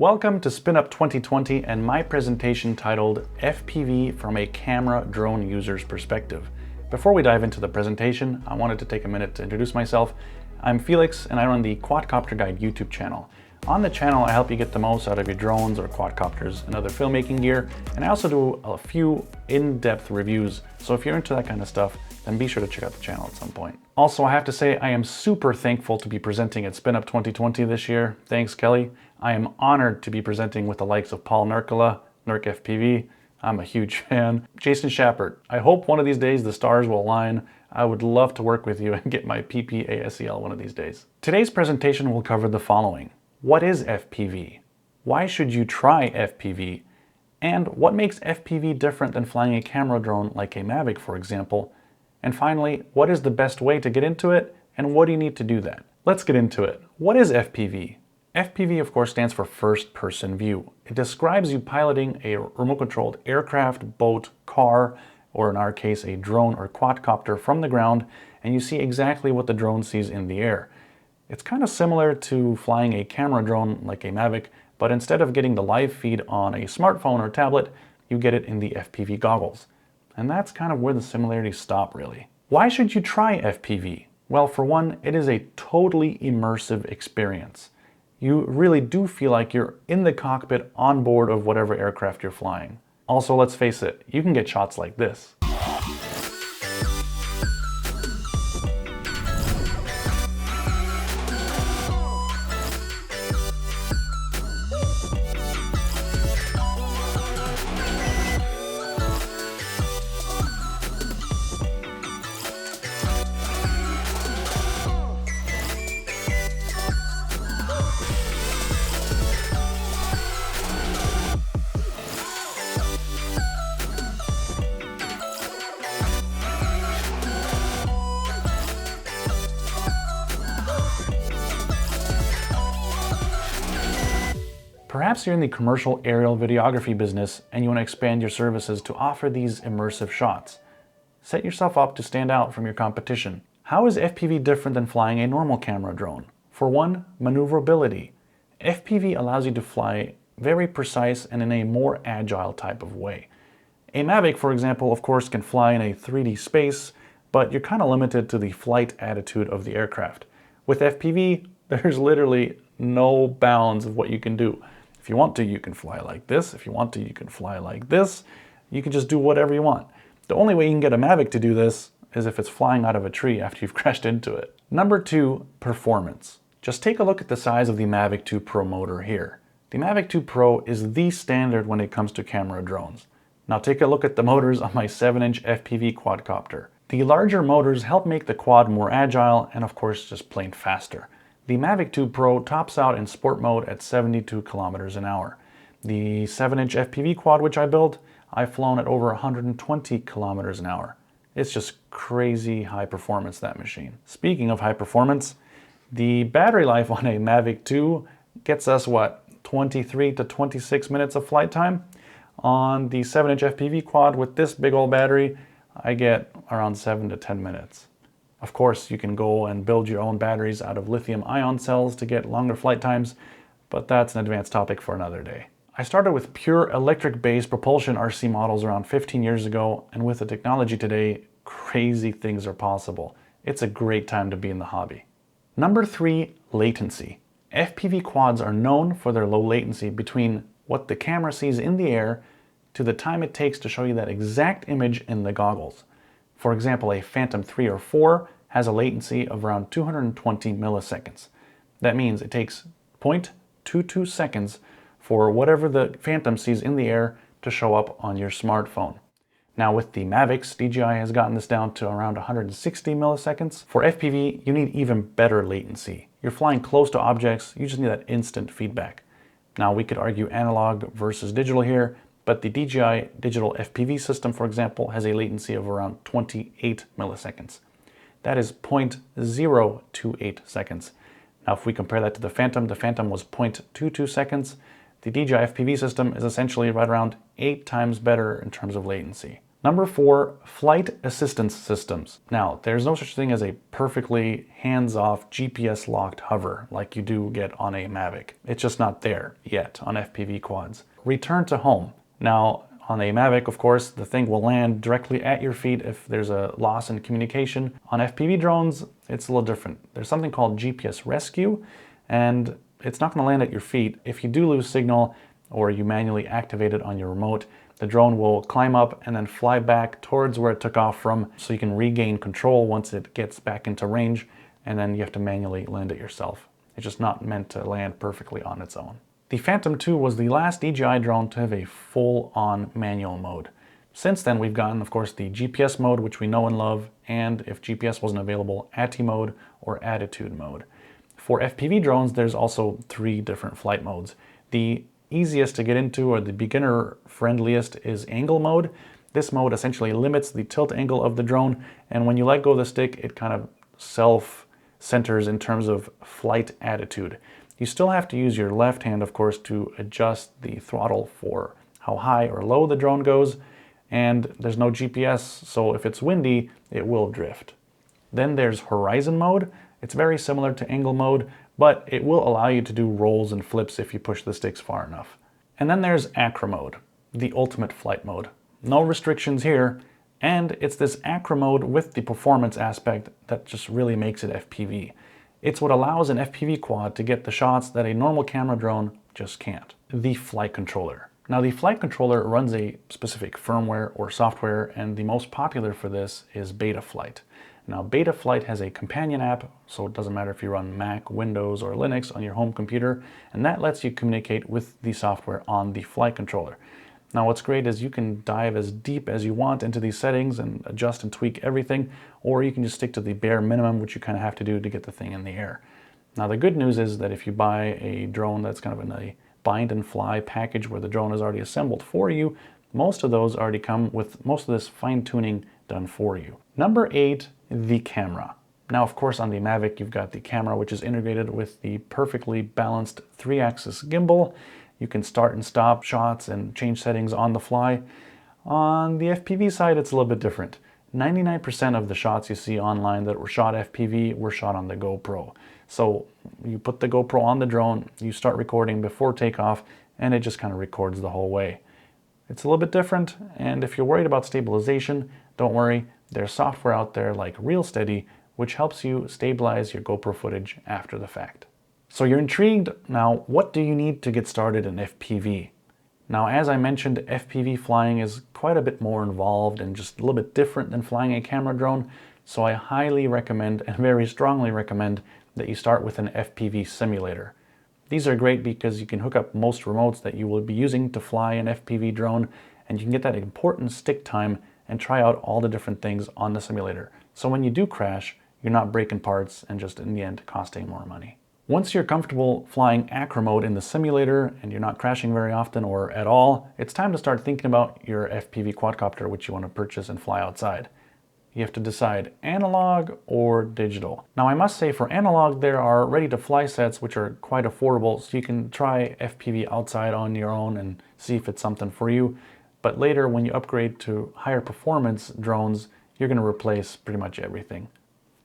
Welcome to SpinUp 2020 and my presentation titled FPV from a camera drone user's perspective. Before we dive into the presentation, I wanted to take a minute to introduce myself. I'm Felix and I run the Quadcopterguide YouTube channel. On the channel, I help you get the most out of your drones or quadcopters and other filmmaking gear, and I also do a few in-depth reviews, so if you're into that kind of stuff, then be sure to check out the channel at some point. Also, I have to say I am super thankful to be presenting at SpinUp 2020 this year. Thanks, Kelly. I am honored to be presenting with the likes of Paul Nerkala, Nerk FPV. I'm a huge fan. Jason Schappert. I hope one of these days the stars will align. I would love to work with you and get my PPASEL one of these days. Today's presentation will cover the following. What is FPV? Why should you try FPV? And what makes FPV different than flying a camera drone like a Mavic, for example? And finally, what is the best way to get into it, and what do you need to do that? Let's get into it. What is FPV? FPV, of course, stands for first person view. It describes you piloting a remote-controlled aircraft, boat, car, or in our case, a drone or quadcopter from the ground, and you see exactly what the drone sees in the air. It's kind of similar to flying a camera drone like a Mavic, but instead of getting the live feed on a smartphone or tablet, you get it in the FPV goggles. And that's kind of where the similarities stop, really. Why should you try FPV? Well, for one, it is a totally immersive experience. You really do feel like you're in the cockpit on board of whatever aircraft you're flying. Also, let's face it, you can get shots like this. Perhaps you're in the commercial aerial videography business and you want to expand your services to offer these immersive shots. Set yourself up to stand out from your competition. How is FPV different than flying a normal camera drone? For one, maneuverability. FPV allows you to fly very precise and in a more agile type of way. A Mavic, for example, of course, can fly in a 3D space, but you're kind of limited to the flight attitude of the aircraft. With FPV, there's literally no bounds of what you can do. If you want to, you can fly like this. If you want to, you can fly like this. You can just do whatever you want. The only way you can get a Mavic to do this is if it's flying out of a tree after you've crashed into it. Number two, performance. Just take a look at the size of the Mavic 2 Pro motor here. The Mavic 2 Pro is the standard when it comes to camera drones. Now take a look at the motors on my 7-inch FPV quadcopter. The larger motors help make the quad more agile and of course just plain faster. The Mavic 2 Pro tops out in sport mode at 72 kilometers an hour. The 7-inch FPV quad which I built, I've flown at over 120 kilometers an hour. It's just crazy high performance, that machine. Speaking of high performance, the battery life on a Mavic 2 gets us, 23 to 26 minutes of flight time? On the 7-inch FPV quad with this big old battery, I get around 7 to 10 minutes. Of course, you can go and build your own batteries out of lithium-ion cells to get longer flight times, but that's an advanced topic for another day. I started with pure electric-based propulsion RC models around 15 years ago, and with the technology today, crazy things are possible. It's a great time to be in the hobby. Number three, latency. FPV quads are known for their low latency between what the camera sees in the air to the time it takes to show you that exact image in the goggles. For example, a Phantom 3 or 4 has a latency of around 220 milliseconds. That means it takes 0.22 seconds for whatever the Phantom sees in the air to show up on your smartphone. Now with the Mavics, DJI has gotten this down to around 160 milliseconds. For FPV, you need even better latency. You're flying close to objects, you just need that instant feedback. Now we could argue analog versus digital here, but the DJI digital FPV system, for example, has a latency of around 28 milliseconds. That is 0.028 seconds. Now, if we compare that to the Phantom was 0.22 seconds. The DJI FPV system is essentially right around 8 times better in terms of latency. Number 4, flight assistance systems. Now, there's no such thing as a perfectly hands-off GPS-locked hover like you do get on a Mavic. It's just not there yet on FPV quads. Return to home. Now, on a Mavic, of course, the thing will land directly at your feet if there's a loss in communication. On FPV drones, it's a little different. There's something called GPS rescue, and it's not going to land at your feet. If you do lose signal or you manually activate it on your remote, the drone will climb up and then fly back towards where it took off from, so you can regain control once it gets back into range, and then you have to manually land it yourself. It's just not meant to land perfectly on its own. The Phantom II was the last DJI drone to have a full-on manual mode. Since then, we've gotten, of course, the GPS mode, which we know and love, and if GPS wasn't available, ATTI mode or Attitude mode. For FPV drones, there's also 3 different flight modes. The easiest to get into, or the beginner-friendliest, is angle mode. This mode essentially limits the tilt angle of the drone, and when you let go of the stick, it kind of self-centers in terms of flight attitude. You still have to use your left hand, of course, to adjust the throttle for how high or low the drone goes, and there's no GPS, so if it's windy, it will drift. Then there's horizon mode. It's very similar to angle mode, but it will allow you to do rolls and flips if you push the sticks far enough. And then there's acro mode, the ultimate flight mode. No restrictions here, and it's this acro mode with the performance aspect that just really makes it FPV. It's what allows an FPV quad to get the shots that a normal camera drone just can't. The flight controller. Now, the flight controller runs a specific firmware or software, and the most popular for this is Betaflight. Now, Betaflight has a companion app, so it doesn't matter if you run Mac, Windows, or Linux on your home computer, and that lets you communicate with the software on the flight controller. Now, what's great is you can dive as deep as you want into these settings and adjust and tweak everything, or you can just stick to the bare minimum, which you kind of have to do to get the thing in the air. Now, the good news is that if you buy a drone that's kind of in a bind and fly package where the drone is already assembled for you, most of those already come with most of this fine-tuning done for you. Number 8, the camera. Now, of course, on the Mavic, you've got the camera, which is integrated with the perfectly balanced 3-axis gimbal. You can start and stop shots and change settings on the fly. On the FPV side, it's a little bit different. 99% of the shots you see online that were shot FPV were shot on the GoPro. So you put the GoPro on the drone, you start recording before takeoff, and it just kind of records the whole way. It's a little bit different, and if you're worried about stabilization, don't worry. There's software out there like RealSteady, which helps you stabilize your GoPro footage after the fact. So you're intrigued. Now, what do you need to get started in FPV? Now, as I mentioned, FPV flying is quite a bit more involved and just a little bit different than flying a camera drone. So I highly recommend, and very strongly recommend, that you start with an FPV simulator. These are great because you can hook up most remotes that you will be using to fly an FPV drone, and you can get that important stick time and try out all the different things on the simulator. So when you do crash, you're not breaking parts and just in the end costing more money. Once you're comfortable flying acro mode in the simulator and you're not crashing very often or at all, it's time to start thinking about your FPV quadcopter, which you want to purchase and fly outside. You have to decide analog or digital. Now, I must say, for analog, there are ready-to-fly sets which are quite affordable, so you can try FPV outside on your own and see if it's something for you. But later, when you upgrade to higher performance drones, you're going to replace pretty much everything.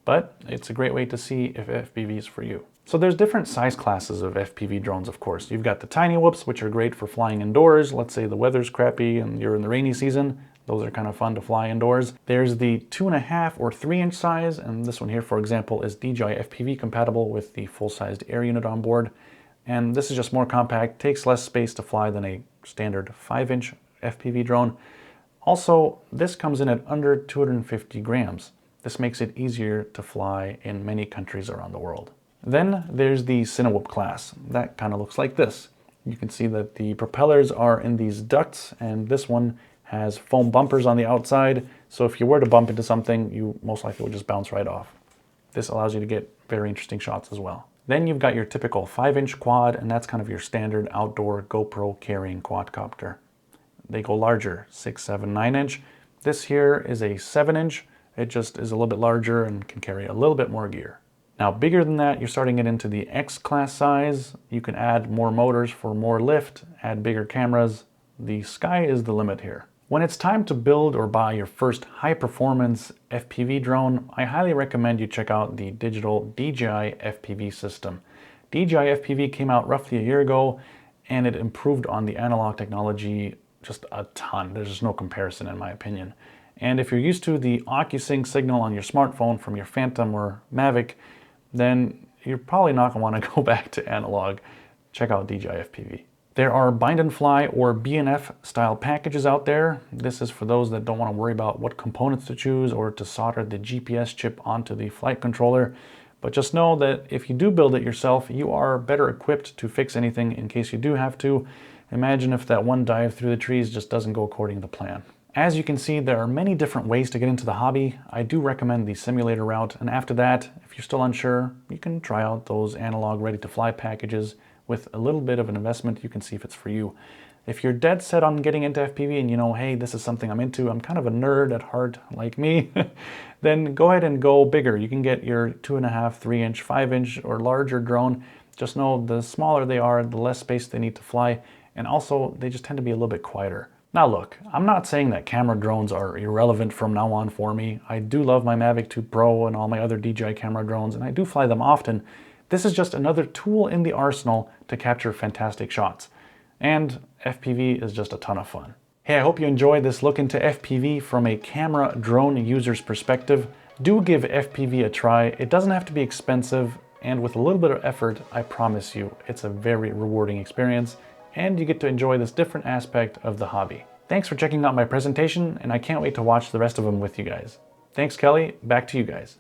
But it's a great way to see if FPV is for you. So there's different size classes of FPV drones, of course. You've got the tiny whoops, which are great for flying indoors. Let's say the weather's crappy and you're in the rainy season. Those are kind of fun to fly indoors. There's the 2.5 or 3-inch size, and this one here, for example, is DJI FPV compatible with the full-sized air unit on board. And this is just more compact, takes less space to fly than a standard 5-inch FPV drone. Also, this comes in at under 250 grams. This makes it easier to fly in many countries around the world. Then there's the SpinUp class. That kind of looks like this. You can see that the propellers are in these ducts, and this one has foam bumpers on the outside, so if you were to bump into something, you most likely would just bounce right off. This allows you to get very interesting shots as well. Then you've got your typical 5-inch quad, and that's kind of your standard outdoor GoPro carrying quadcopter. They go larger, 6, 7, 9-inch. This here is a 7-inch. It just is a little bit larger and can carry a little bit more gear. Now, bigger than that, you're starting it into the X class size. You can add more motors for more lift, add bigger cameras. The sky is the limit here. When it's time to build or buy your first high-performance FPV drone, I highly recommend you check out the digital DJI FPV system. DJI FPV came out roughly a year ago, and it improved on the analog technology just a ton. There's just no comparison in my opinion. And if you're used to the OcuSync signal on your smartphone from your Phantom or Mavic, then you're probably not going to want to go back to analog. Check out DJI FPV. There are bind and fly or B&F style packages out there. This is for those that don't want to worry about what components to choose or to solder the GPS chip onto the flight controller. But just know that if you do build it yourself, you are better equipped to fix anything in case you do have to. Imagine if that one dive through the trees just doesn't go according to plan. As you can see, there are many different ways to get into the hobby. I do recommend the simulator route, and after that, if you're still unsure, you can try out those analog ready-to-fly packages. With a little bit of an investment, you can see if it's for you. If you're dead set on getting into FPV and you know, hey, this is something I'm into, I'm kind of a nerd at heart like me, then go ahead and go bigger. You can get your 2.5, 3-inch, 5-inch or larger drone. Just know the smaller they are, the less space they need to fly, and also they just tend to be a little bit quieter. Now look, I'm not saying that camera drones are irrelevant from now on for me. I do love my Mavic 2 Pro and all my other DJI camera drones, and I do fly them often. This is just another tool in the arsenal to capture fantastic shots. And FPV is just a ton of fun. Hey, I hope you enjoyed this look into FPV from a camera drone user's perspective. Do give FPV a try. It doesn't have to be expensive, and with a little bit of effort, I promise you, it's a very rewarding experience, and you get to enjoy this different aspect of the hobby. Thanks for checking out my presentation, and I can't wait to watch the rest of them with you guys. Thanks, Kelly. Back to you guys.